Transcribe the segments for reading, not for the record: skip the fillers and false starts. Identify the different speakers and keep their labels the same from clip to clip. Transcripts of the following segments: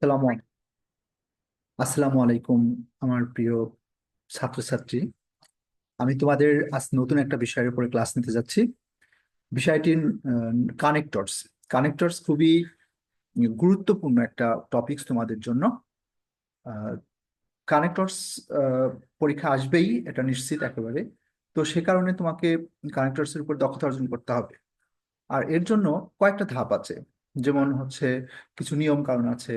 Speaker 1: সালাম আসসালামু আলাইকুম আমার প্রিয় ছাত্রছাত্রী। আমি তোমাদের আজ নতুন একটা বিষয়ের উপরে ক্লাস নিতে যাচ্ছি। বিষয়টি কানেক্টরস। কানেক্টরস খুবই গুরুত্বপূর্ণ একটা টপিকস তোমাদের জন্য। কানেক্টরস পরীক্ষা আসবেই, এটা নিশ্চিত একেবারে। তো সে কারণে তোমাকে কানেক্টরস এর উপর দক্ষতা অর্জন করতে হবে। আর এর জন্য কয়েকটা ধাপ আছে, যেমন হচ্ছে কিছু নিয়ম কানুন আছে।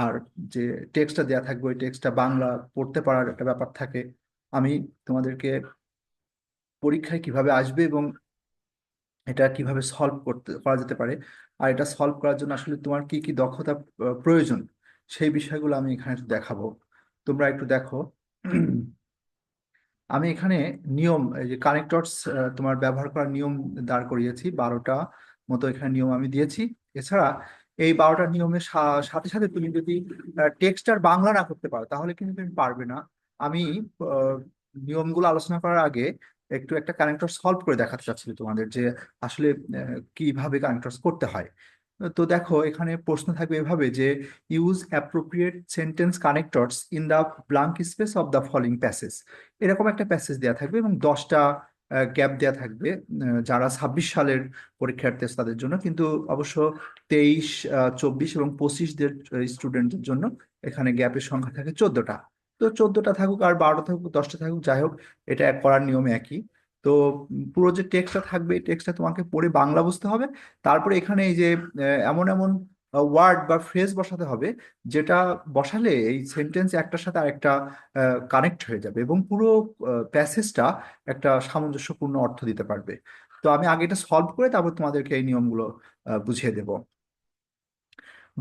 Speaker 1: আর যে টেক্সটটা দেয়া থাকবে ওই টেক্সটটা বাংলা পড়তে পারার একটা ব্যাপার থাকে। আমি তোমাদেরকে পরীক্ষায় কিভাবে আসবে এবং এটা কিভাবে সলভ করা যেতে পারে, আর এটা সলভ করার জন্য আসলে তোমার কি কি দক্ষতা প্রয়োজন, সেই বিষয়গুলো আমি এখানে একটু দেখাবো। তোমরা একটু দেখো। আমি এখানে নিয়ম, এই যে কানেক্টরস তোমার ব্যবহার করার নিয়ম দাঁড় করিয়েছি 12টা মতো এখানে নিয়ম আমি দিয়েছি। এছাড়া এই 12টা নিয়মের সাথে সাথে তুমি যদি টেক্সট আর বাংলা না করতে পারো তাহলে কিন্তু তুমি পারবে না। আমি আহ, নিয়মগুলো আলোচনা করার আগে একটু একটা কানেক্টর সলভ করে দেখাতে চাচ্ছি তোমাদের, যে আসলে কিভাবে কানেক্টরস করতে হয়। তো দেখো, এখানে প্রশ্ন থাকবে এভাবে যে use appropriate sentence connectors in the blank space of the following passage. এরকম একটা প্যাসেজ দেওয়া থাকবে এবং 10টা গ্যাপ দেওয়া থাকবে যারা 26 সালের পরীক্ষার্থী আছে তাদের জন্য, কিন্তু অবশ্য 23, 24 এবং 25দের স্টুডেন্টদের জন্য এখানে গ্যাপের সংখ্যা থাকে 14টা। তো 14টা থাকুক আর 12টা থাকুক 10টা থাকুক, যাই হোক, এটা এক করার নিয়ম একই। তো পুরো যে টেক্সটটা থাকবে এই টেক্সটটা তোমাকে পড়ে বাংলা বুঝতে হবে। তারপরে এখানে এই যে এমন এমন ওয়ার্ড বা ফ্রেজ বসাতে হবে, যেটা বসালে এই সেন্টেন্স একটার সাথে আরেকটা কানেক্ট হয়ে যাবে এবং পুরো প্যাসেজটা একটা সামঞ্জস্যপূর্ণ অর্থ দিতে পারবে। তো আমি আগে এটা সলভ করে তারপর তোমাদেরকে এই নিয়মগুলো বুঝিয়ে দেব।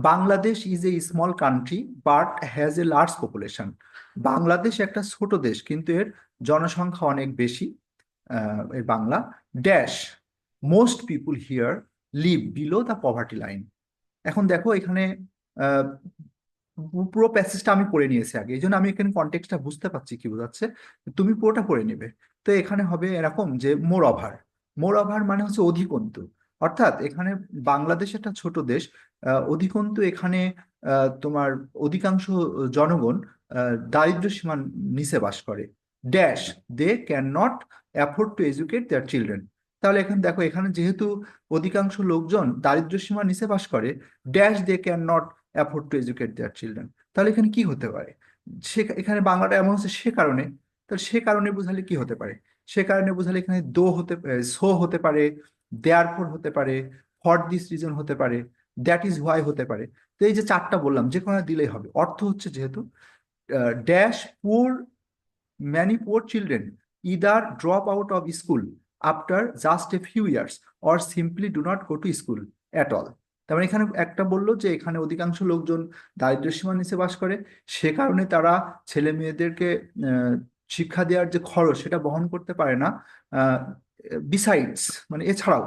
Speaker 1: Bangladesh is a small country but has a large population. Bangladesh একটা ছোট দেশ কিন্তু এর জনসংখ্যা অনেক বেশি। এর Bangla dash most people here live below the poverty line. এখন দেখো এখানে আহ, পুরো প্যাসেজটা আমি পড়ে নিয়েছি আগে, এই জন্য আমি এখানে কনটেক্সটটা বুঝতে পারছি কি বোঝাচ্ছে। তুমি পুরোটা পড়ে নেবে। তো এখানে হবে এরকম যে মোর ওভার। মোর ওভার মানে হচ্ছে অধিকন্তু। অর্থাৎ এখানে বাংলাদেশ একটা ছোট দেশ, অধিকন্তু এখানে তোমার অধিকাংশ জনগণ দারিদ্র্য সীমার নিচে বাস করে। Dash they can not afford to educate their children. তাহলে এখানে দেখো, এখানে যেহেতু অধিকাংশ লোকজন দারিদ্র্য সীমার নিচে বাস করে, dash they can not afford to educate their children, তাহলে এখানে কি হতে পারে? সে এখানে বাংলাটা এমন হচ্ছে সে কারণে। তাহলে সে কারণে বোঝালে কি হতে পারে? সে কারণে বোঝালে এখানে সো হতে পারে, দেয়ার ফর হতে পারে, ফর দিস রিজন হতে পারে, দ্যাট ইজ হোয়াই হতে পারে। তো এই যে চারটা বললাম, যে কোনো একটা দিলেই হবে। অর্থ হচ্ছে যেহেতু ড্যাশ পুর many poor children either drop out of school after just a few years or simply do not go to school at all। তার মানে এখানে একটা বললো যে এখানে অধিকাংশ লোকজন দারিদ্র্য সীমার নিচে বাস করে, সে কারণে তারা ছেলে মেয়েদেরকে আহ, শিক্ষা দেওয়ার যে খরচ সেটা বহন করতে পারে না। বিসাইডস মানে এছাড়াও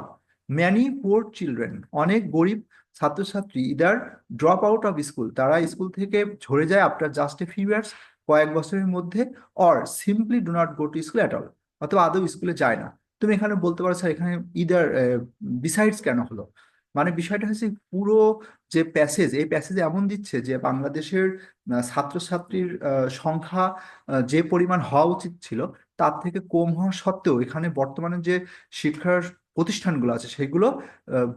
Speaker 1: ম্যানি পুয়ার চিলড্রেন অনেক গরিব ছাত্রছাত্রী either drop out of school তারা স্কুল থেকে ঝরে যায় after just a few years কয়েক বছরের মধ্যে, or simply do not go to school at all অথবা আদৌ স্কুলে যায় না। তুমি এখানে বলতে পারো স্যার এখানে ইদার বিসাইডস কেন হলো? মানে বিষয়টা হচ্ছে পুরো যে প্যাসেজ, এই প্যাসেজে এমন দিচ্ছে যে বাংলাদেশের ছাত্রছাত্রীর সংখ্যা যে পরিমাণ হওয়া উচিত ছিল তার থেকে কম হওয়া সত্ত্বেও এখানে বর্তমানে যে শিক্ষার প্রতিষ্ঠানগুলো আছে সেগুলো আহ,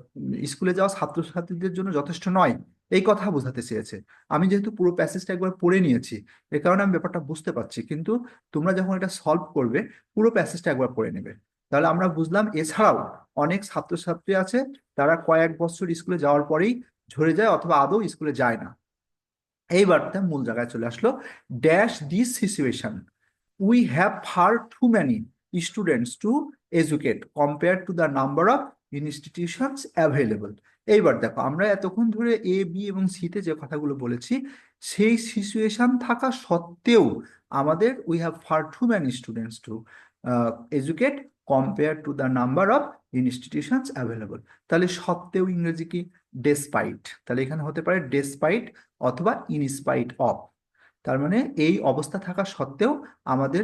Speaker 1: স্কুলে যাওয়া ছাত্রছাত্রীদের জন্য যথেষ্ট নয়, এই কথা বোঝাতে চেয়েছে। আমি যেহেতু পুরো প্যাসেজটা একবার পড়ে নিয়েছি, এ কারণে আমি ব্যাপারটা বুঝতে পারছি, কিন্তু তোমরা যখন এটা সলভ করবে পুরো প্যাসেজটা একবার পড়ে নেবে। তাহলে আমরা বুঝলাম এছাড়াও অনেক ছাত্রছাত্রী আছে তারা কয়েক বছর স্কুলে যাওয়ার পরেই ঝরে যায় অথবা আদৌ স্কুলে যায় না। এইবারটা মূল জায়গায় চলে আসলো। Dash this situation we have far too many students to educate compare to the number of institutions available. এইবার দেখো, আমরা এতক্ষণ ধরে এ বি এবং সিতে যে কথাগুলো বলেছি সেই সিচুয়েশন থাকা সত্ত্বেও আমাদের we have far too many students to educate compare to the number of institutions available. তাহলে সত্ত্বেও ইংরেজি কি? ডেসপাইট। তাহলে এখানে হতে পারে ডেসপাইট অথবা ইনস্পাইট অফ। তার মানে এই অবস্থা থাকা সত্ত্বেও আমাদের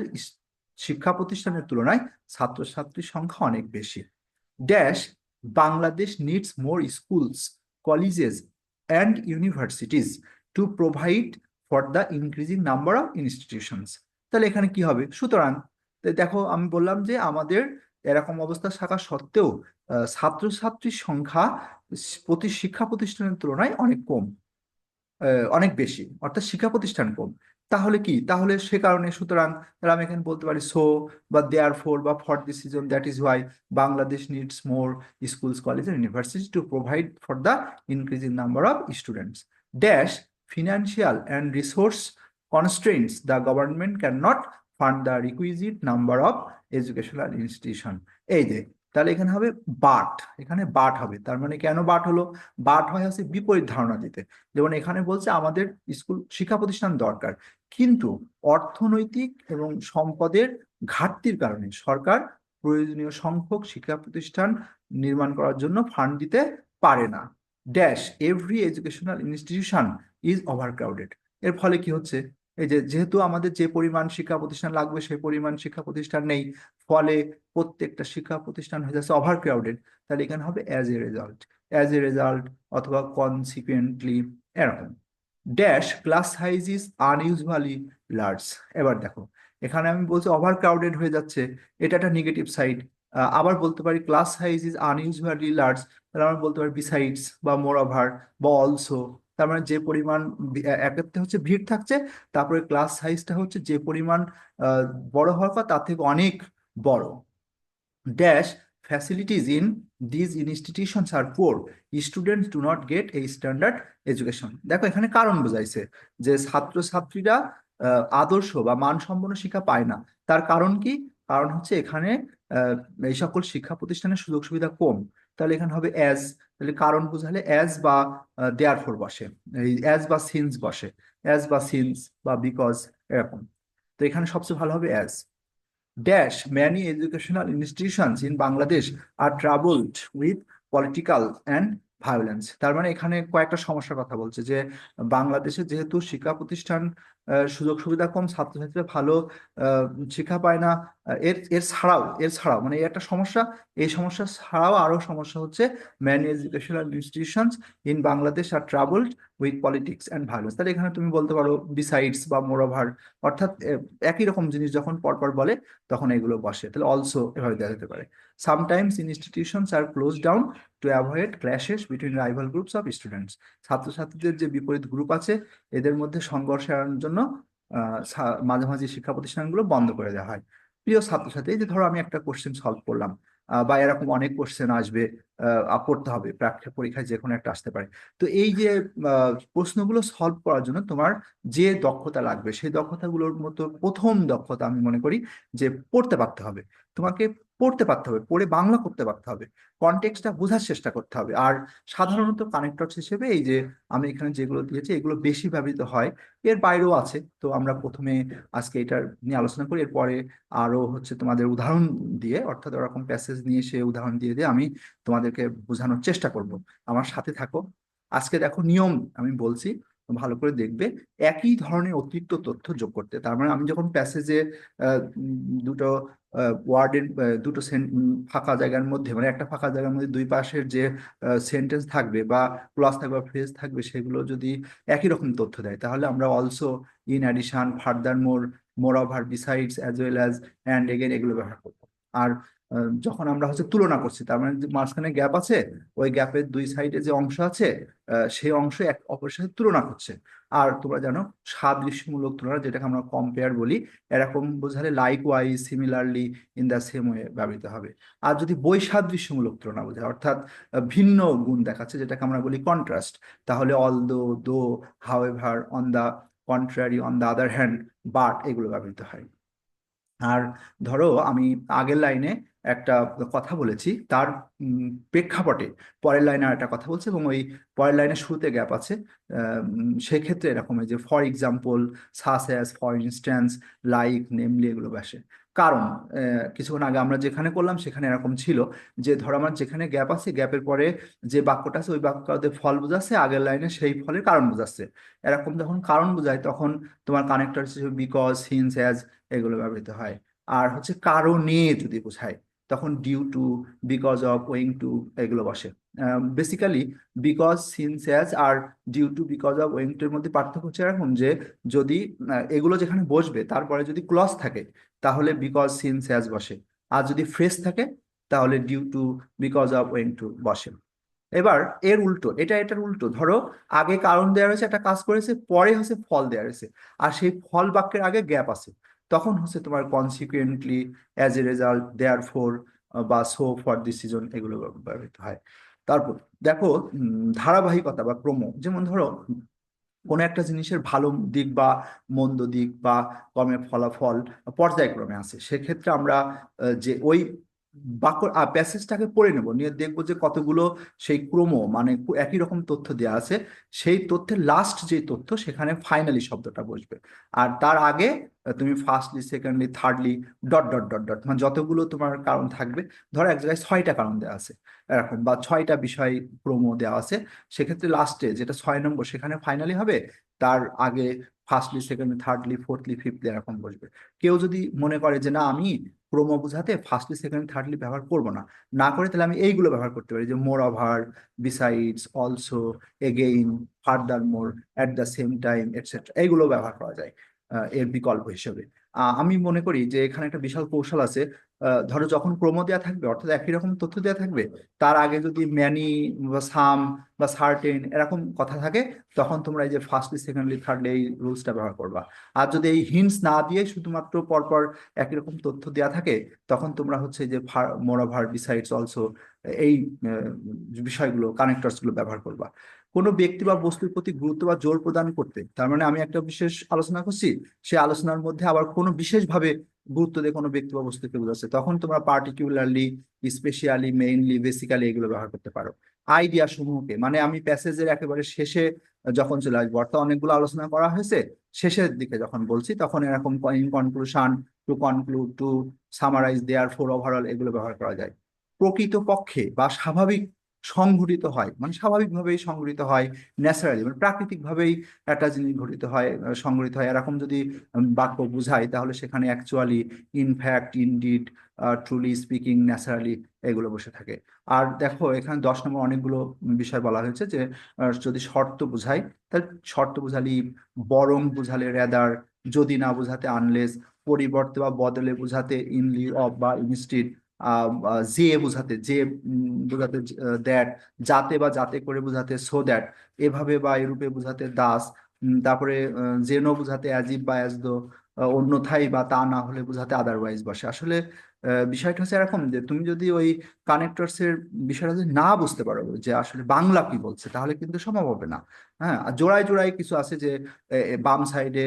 Speaker 1: শিক্ষা প্রতিষ্ঠানের তুলনায় ছাত্রছাত্রীর সংখ্যা অনেক বেশি। Dash Bangladesh needs more schools colleges and universities to to provide for the increasing number of institutions. তাহলে এখানে কি হবে? সুতরাং দেখো আমি বললাম যে আমাদের এরকম অবস্থা থাকা সত্ত্বেও ছাত্রছাত্রীর সংখ্যা প্রতি শিক্ষা প্রতিষ্ঠানের তুলনায় অনেক কম, অনেক বেশি, অর্থাৎ শিক্ষা প্রতিষ্ঠান কম। তাহলে কি? তাহলে সে কারণে সুতরাং তাহলে আমি এখানে বলতে পারি সো বা দেয়ার ফোর বা for this reason that is why Bangladesh needs more schools college and university to provide for the increasing number of students dash financial and resource constraints the government can not fund the requisite number of educational institution. এই যে তাহলে এখানে হবে but, এখানে but হবে। তার মানে কেন বাট হলো? বাট হয় হচ্ছে বিপরীত ধারণা দিতে। যেমন এখানে বলছে আমাদের স্কুল শিক্ষা প্রতিষ্ঠান দরকার, কিন্তু অর্থনৈতিক এবং সম্পদের ঘাটতির কারণে সরকার প্রয়োজনীয় সংখ্যক শিক্ষা প্রতিষ্ঠান নির্মাণ করার জন্য ফান্ড দিতে পারে না। Dash every educational institution is overcrowded. এর ফলে কি হচ্ছে? এই যে যেহেতু আমাদের যে পরিমাণ শিক্ষা প্রতিষ্ঠান লাগবে সেই পরিমাণ শিক্ষা প্রতিষ্ঠান নেই, ফলে প্রত্যেকটা শিক্ষা প্রতিষ্ঠান হয়ে যাচ্ছে ওভারক্রাউডেড। তাহলে এখানে হবে অ্যাজ এ রেজাল্ট অথবা কনসিকুয়েন্টলি, এরকম। Dash class size is unusually large. এবার দেখো এখানে আমি বলছি ওভার ক্রাউডেড হয়ে যাচ্ছে, এটা একটা নেগেটিভ সাইড। আবার বলতে পারি class size is unusually large, তাহলে আমরা বলতে পারি বিসাইডস বা মোর ওভার বা অলসো। তার মানে যে পরিমাণ একেতে হচ্ছে ভিড় থাকছে, তারপরে ক্লাস সাইজটা হচ্ছে যে পরিমাণ বড় হওয়ার কথা তার থেকে অনেক বড়। Dash facilities in these institutions are poor, students do not get a standard education। দেখো এখানে কারণ বোঝাইছে যে ছাত্রছাত্রীরা আদর্শ বা মানসম্পন্ন শিক্ষা পায় না। তার কারণ কি? কারণ হচ্ছে এখানে এই সকল শিক্ষা প্রতিষ্ঠানের সুযোগ সুবিধা কম। তাহলে এখানে হবে অ্যাজ, তাহলে কারণ বোঝালে অ্যাজ বা দেয়ার ফর বসে, এই অ্যাজ বা সিন্স বসে, অ্যাজ বা সিন্স বা বিকজ, এরকম। তো এখানে সবচেয়ে ভালো হবে as. Dash many educational institutions in Bangladesh are troubled with political and violence। তার মানে এখানে কয়েকটা সমস্যার কথা বলছে যে বাংলাদেশে যেহেতু শিক্ষা প্রতিষ্ঠান সুযোগ সুবিধা কম, ছাত্রছাত্রীরা ভালো আহ, শিক্ষা পায় না। এর ছাড়াও মানে এই একটা সমস্যা। এই সমস্যা ছাড়াও আরো সমস্যা হচ্ছে many educational institutions in Bangladesh are troubled with politics and violence। তাহলে এখানে তুমি বলতে পারো বিসাইডস বা মোরওভার, অর্থাৎ একই রকম জিনিস যখন পরপর বলে তখন এগুলো বসে। তাহলে অলসো এভাবে দেওয়া যেতে পারে। Sometimes institutions are close down to avoid clashes between rival groups of students. ছাত্রছাত্রীদের যে বিপরীত গ্রুপ আছে এদের মধ্যে সংঘর্ষ এড়ানোর জন্য মাঝে মাঝে শিক্ষা প্রতিষ্ঠানগুলো বন্ধ করে দেওয়া হয়। প্রিয় ছাত্রছাত্রী, এই যে ধরো আমি একটা কোশ্চেন সলভ করলাম, বা এরকম অনেক কোশ্চেন আসবে, পড়তে হবে, পরীক্ষায় যে কোনো একটা আসতে পারে। তো এই যে প্রশ্নগুলো সলভ করার জন্য তোমার যে দক্ষতা লাগবে সেই দক্ষতাগুলোর মতো প্রথম দক্ষতা আমি মনে করি যে পড়তে পারতে হবে। তোমাকে পড়তে পারতে হবে, পড়ে বাংলা করতে পারতে হবে, কনটেক্সটটা বোঝার চেষ্টা করতে হবে। আর সাধারণত কানেক্টরস হিসেবে এই যে আমি এখানে যেগুলো দিয়েছি এগুলো বেশি ব্যবহৃত হয়, এর বাইরেও আছে। তো আমরা প্রথমে আজকে এটা নিয়ে আলোচনা করি, এরপরে আরো হচ্ছে তোমাদের উদাহরণ দিয়ে, অর্থাৎ ওরকম প্যাসেজ নিয়ে সে উদাহরণ দিয়ে দিয়ে আমি তোমাদেরকে বোঝানোর চেষ্টা করব। আমার সাথে থাকো। আজকে দেখো নিয়ম আমি বলছি, ভালো করে দেখবে। একই ধরনের অতিরিক্ত তথ্য যোগ করতে, তার মানে আমি যখন প্যাসেজে দুটো ওয়ার্ডের দুটো ফাঁকা জায়গার মধ্যে, মানে একটা ফাঁকা জায়গার মধ্যে দুই পাশের যে সেন্টেন্স থাকবে বা ক্লজ থাকবে বা ফ্রেজ থাকবে সেগুলো যদি একই রকম তথ্য দেয়, তাহলে আমরা also, in addition, further more, more over, besides, as well as, and again এগুলো ব্যবহার করবো। আর যখন আমরা হচ্ছে তুলনা করছি, তার মানে যে মাঝখানে গ্যাপ আছে, ওই গ্যাপের দুই সাইডে যে অংশ আছে সেই অংশ এক অপরের সাথে তুলনা করছে। আর তোমরা জানো সাদৃশ্যমূলক তুলনা, যেটাকে আমরা কম্পেয়ার বলি, এরকম বোঝালে like wise, similarly, in the same way ব্যবহৃত হবে। আর যদি বৈসাদৃশ্যমূলক তুলনা বোঝায়, অর্থাৎ ভিন্ন গুণ দেখাচ্ছে, যেটাকে আমরা বলি কন্ট্রাস্ট, তাহলে although, though, however, on the contrary, on the other hand, but, এগুলো ব্যবহৃত হয়। আর ধরো আমি আগের লাইনে একটা কথা বলেছি, তার প্রেক্ষাপটে পরের লাইনে আর একটা কথা বলছে, এবং ওই পরের লাইনের শুরুতে গ্যাপ আছে। সেক্ষেত্রে এরকম যে for example, such as, for instance, like, namely, এগুলো বসে। কারণ কিছুক্ষণ আগে আমরা যেখানে করলাম সেখানে এরকম ছিল যে ধরো আমার যেখানে গ্যাপ আছে, গ্যাপের পরে যে বাক্যটা আছে ওই বাক্যটাতে ফল বোঝাচ্ছে, আগের লাইনে সেই ফলের কারণ বোঝাচ্ছে। এরকম যখন কারণ বোঝায় তখন তোমার কানেক্টর হিসেবে বিকজ, সিন্স, অ্যাজ, এগুলো ব্যবহৃত হয়। আর হচ্ছে কারণে যদি বোঝায় তখন due to, because of, owing to, এগুলো বসে। বেসিক্যালি বিকজ, সিন্স, অ্যাজ আর due to, because of, owing to এর মধ্যে পার্থক্য হচ্ছে এরকম যে যদি এগুলো যেখানে বসবে তারপরে যদি ক্লজ থাকে তাহলে বিকজ, সিন্স, অ্যাজ বসে। আর যদি ফ্রেজ থাকে তাহলে due to, because of, owing to বসে। এবার এর উল্টো, এটার উল্টো, ধরো আগে কারণ দেওয়া রয়েছে, একটা কাজ করেছে, পরে হচ্ছে ফল দেওয়া রয়েছে, আর সেই ফল বাক্যের আগে গ্যাপ আছে, তখন হচ্ছে তোমার consequently, as a result, therefore, বা সো ফর দিস সিজন, এগুলো ব্যবহৃত হয়। তারপর দেখো ধারাবাহিকতা বা ক্রম, যেমন ধরো কোনো একটা জিনিসের ভালো দিক বা মন্দ দিক বা কর্মের ফলাফল পর্যায়ক্রমে আছে, সেক্ষেত্রে আমরা যে ওই বাক্য প্যাসেজটাকে পড়ে নেব, নিয়ে দেখবো যে কতগুলো সেই ক্রম, মানে একই রকম তথ্য দেওয়া আছে, সেই তথ্যের লাস্ট যে তথ্য সেখানে ফাইনালি শব্দটা বসবে। আর তার আগে তুমি firstly, secondly, thirdly, dot dot dot dot, মানে যতগুলো তোমার কারণ থাকবে, ধরো এক জায়গায় 6টা কারণ দেওয়া আছে এরকম, বা 6টা বিষয় ক্রম দেওয়া আছে, সেক্ষেত্রে লাস্টে যেটা 6 নম্বর সেখানে ফাইনালি হবে, তার আগে ফার্স্টলি, সেকেন্ডলি, থার্ডলি, ফোর্থলি, ফিফথলি এরকম বসবে। কেউ যদি মনে করে যে না, আমি ক্রম বোঝাতে ফার্স্টলি, সেকেন্ডলি, থার্ডলি ব্যবহার করব না, না করে তাহলে আমি এইগুলো ব্যবহার করতে পারি, যে মোর over, besides, also, again, further more, at the same time, etcetera, এইগুলো ব্যবহার করা যায় এর বিকল্প হিসেবে। আমি মনে করি যে এখানে একটা বিশাল কৌশল আছে। ধরো যখন ক্রম দেওয়া থাকবে, অর্থাৎ একই রকম তথ্য দেওয়া থাকবে, তার আগে যদি ম্যানি বা সাম বা সার্টেন এরকম কথা থাকে, তখন তোমরা এই যে ফার্স্টলি, সেকেন্ডলি, থার্ডলি এই রুলসটা ব্যবহার করবা। আর যদি এই হিন্টস না দিয়ে শুধুমাত্র পরপর একই রকম তথ্য দেওয়া থাকে, তখন তোমরা হচ্ছে যে মোরওভার, বিসাইডস, অলসো, এই বিষয়গুলো, কানেক্টরস গুলো ব্যবহার করবা। কোনো ব্যক্তি বা বস্তুর প্রতি গুরুত্ব বা জোর প্রদান করতে, তার মানে আমি একটা বিশেষ আলোচনা করছি, সেই আলোচনার মধ্যে আবার কোনো বিশেষভাবে গুরুত্ব দিয়ে কোনো ব্যক্তি বা বস্তুকে বোঝাচ্ছে, তখন তোমরা পার্টিকুলারলি, স্পেশালি, মেইনলি, বেসিক্যালি এগুলো ব্যবহার করতে পারো। আইডিয়া সমূহকে, মানে আমি প্যাসেজের একেবারে শেষে যখন চলে আসবো, অর্থাৎ অনেকগুলো আলোচনা করা হয়েছে, শেষের দিকে যখন বলছি, তখন এরকম in conclusion, to conclude, to summarise, therefore, overall, এগুলো ব্যবহার করা যায়। প্রকৃতপক্ষে বা স্বাভাবিক সংঘটিত হয়, মানে স্বাভাবিকভাবেই সংঘটিত হয়, ন্যাচারালি, মানে প্রাকৃতিক ভাবেই একটা জিনিস ঘটিত হয়, সংঘটিত হয়, এরকম যদি বাক্য বুঝাই, তাহলে সেখানে actually, in fact, indeed, truly speaking, naturally, এগুলো বসে থাকে। আর দেখো এখানে 10 নম্বর অনেকগুলো বিষয় বলা হয়েছে, যে যদি শর্ত বুঝাই, তাহলে শর্ত বুঝালি, বরং বুঝালে রেদার, যদি না বুঝাতে আনলেস, পরিবর্তে বা বদলে বুঝাতে ইনলি অফ বা ইনস্টিড, যে বুঝাতে, যে বোঝাতে দ্যাট, যাতে বা যাতে করে বুঝাতে সো দ্যাট, এভাবে বা এরূপে বুঝাতে দাস, তারপরে যেন বুঝাতে অ্যাজিব বা অ্যাজ দো, অন্যথায় বা তা না হলে বুঝাতে আদারওয়াইজ বসে। আসলে বিষয়টা হচ্ছে এরকম, যে তুমি যদি ওই কানেক্টরস এর বিষয়টা যদি না বুঝতে পারো যে আসলে বাংলা কি বলছে, তাহলে কিন্তু সম্ভব হবে না। হ্যাঁ, আর জোড়ায় জোড়ায় কিছু আছে, যে বাম সাইডে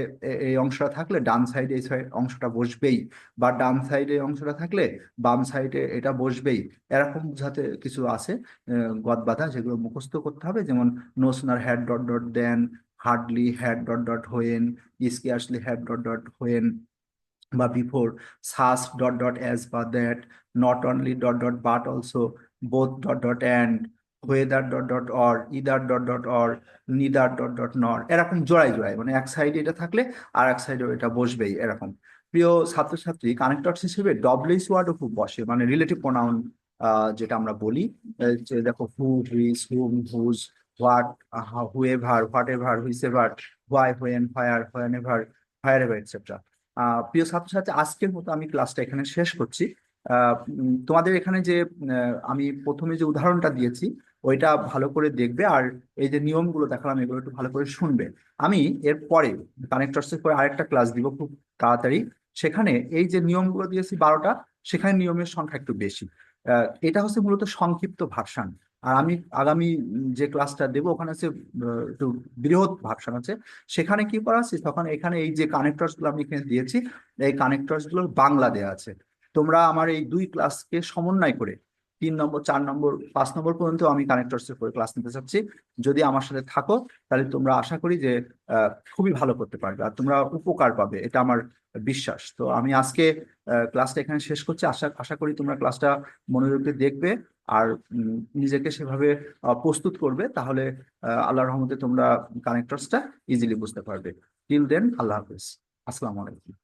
Speaker 1: এই অংশটা থাকলে ডান সাইডে এই অংশটা বসবেই, বা ডান সাইডে অংশটা থাকলে বাম সাইডে এটা বসবেই, এরকম বোঝাতে কিছু আছে গদ বাঁধা, যেগুলো মুখস্থ করতে হবে। যেমন no sooner had dot dot then, hardly had dot dot when, scarcely had dot dot when, বা before, such dot dot as বা that, not only dot dot but also, both dot dot and, whether dot dot or, either dot dot or, neither dot dot nor, এরকম জোড়ায় জোড়ায়, মানে এক সাইডে এটা থাকলে আর এক সাইডে এটা বসবেই এরকম। প্রিয় ছাত্রছাত্রী, কানেক্টরস হিসেবে ডব্লিউএইচ ওয়ার্ডও খুব বসে, মানে রিলেটিভ প্রোনাউন যেটা আমরা বলি, যে দেখো who, which, whom, whose, what, whoever, whatever, whichever, why, when, where, whenever, wherever, etcetera. প্রিয় ছাত্রছাত্রী, আজকের মতো আমি ক্লাসটা এখানে শেষ করছি। তোমাদের এখানে যে আমি প্রথমে যে উদাহরণটা দিয়েছি, ওইটা ভালো করে দেখবে, আর এই যে নিয়মগুলো দেখালাম এগুলো একটু ভালো করে শুনবে। আমি এর পরে কানেক্টরসের পরে আরেকটা ক্লাস দিব খুব তাড়াতাড়ি, সেখানে এই যে নিয়মগুলো দিয়েছি 12টা, সেখানে নিয়মের সংখ্যা একটু বেশি। এটা হচ্ছে মূলত সংক্ষিপ্ত ভার্সান। আর আমি আগামী যে ক্লাসটা দেবো ওখানে হচ্ছে একটু বৃহৎ ভার্সান আছে, সেখানে কি করা আছে, তখন এখানে এই যে কানেক্টরস গুলো আমি এখানে দিয়েছি, এই কানেক্টরস গুলোর বাংলা দেওয়া আছে। তোমরা আমার এই দুই ক্লাসকে সমন্বয় করে 3 নম্বর, 4 নম্বর, 5 নম্বর পর্যন্ত আমি কানেক্টরস এর উপরে ক্লাস নিতে চাচ্ছি। যদি আমার সাথে থাকো, তাহলে তোমরা আশা করি যে খুবই ভালো করতে পারবে, আর তোমরা উপকার পাবে, এটা আমার বিশ্বাস। তো আমি আজকে ক্লাসটা এখানে শেষ করছি। আশা আশা করি তোমরা ক্লাসটা মনোযোগ দিয়ে দেখবে, আর নিজেকে সেভাবে প্রস্তুত করবে, তাহলে আল্লাহর রহমতে তোমরা কানেক্টরসটা ইজিলি বুঝতে পারবে। টিল দেন, আল্লাহ হাফেজ, আসসালামু আলাইকুম।